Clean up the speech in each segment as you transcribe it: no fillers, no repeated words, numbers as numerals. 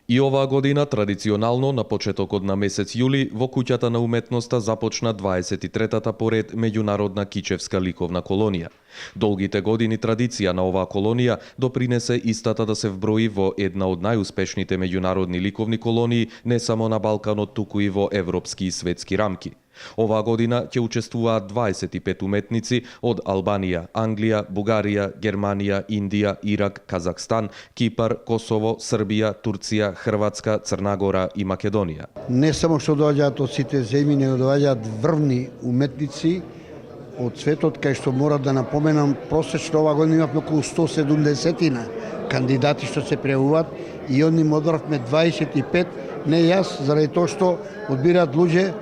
И оваа година, традиционално, на почетокот на месец јули, во Куќата на уметноста започна 23-та поред меѓународна кичевска ликовна колонија. Долгите години традиција на оваа колонија допринесе истата да се вброи во една од најуспешните меѓународни ликовни колонии не само на Балканот, туку и во европски и светски рамки. Оваа година ќе учествуваат 25 уметници од Албанија, Англија, Бугарија, Германија, Индија, Ирак, Казахстан, Кипар, Косово, Србија, Турција, Хрватска, Црна Гора и Македонија. Не само што доаѓаат од сите земји, но доаѓаат врвни уметници од светот, кај што мора да напоменам, просечно оваа година имавме околу 170 кандидати што се пријавуваат и од нив одбравме 25, не јас, заради тоа што одбираат луѓе,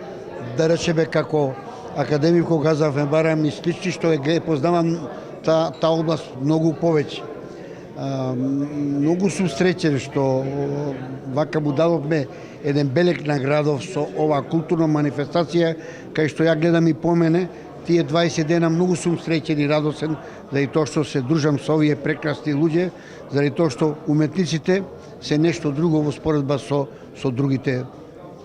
да речеме како академик Газав барам и слични што ја познавам таа област многу повеќе. Многу сум среќен што вака му дадовме еден белек на градов со оваа културна манифестација, кај што ја гледам и по мене, тие 20 дена многу сум среќен и радосен заради тоа што се дружам со овие прекрасни луѓе, заради тоа што уметниците се нешто друго во споредба со другите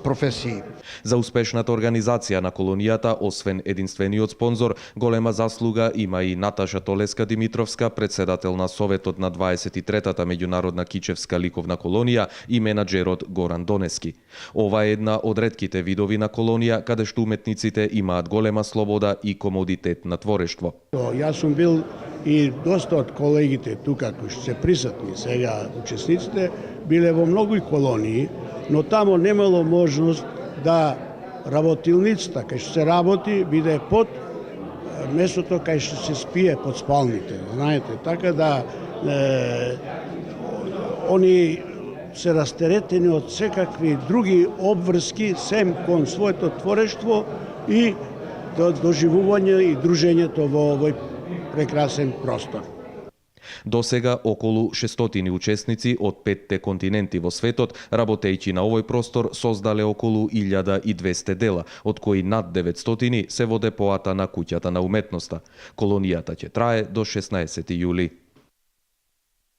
професии. За успешната организација на колонијата, освен единствениот спонзор, голема заслуга има и Наташа Толеска-Димитровска, председател на Советот на 23-та меѓународна кичевска ликовна колонија и менаџерот Горан Донески. Ова е една од ретките видови на колонија каде што уметниците имаат голема слобода и комодитет на творештво. Јас сум бил и доста од колегите тука кои се присутни сега учесниците биле во многу колонии, но тамо немало можност да работилницата кај што се работи биде под местото кај што се спие под спалните, знаете, така да они се растеретени од секакви други обврски сем кон своето творештво и доживување и дружењето во овој прекрасен простор. До сега околу 600 учесници од 5 континенти во светот, работејќи на овој простор, создале околу 1200 дела, од кои над 900 се во депоата на Куќата на уметноста. Колонијата ќе трае до 16 јули.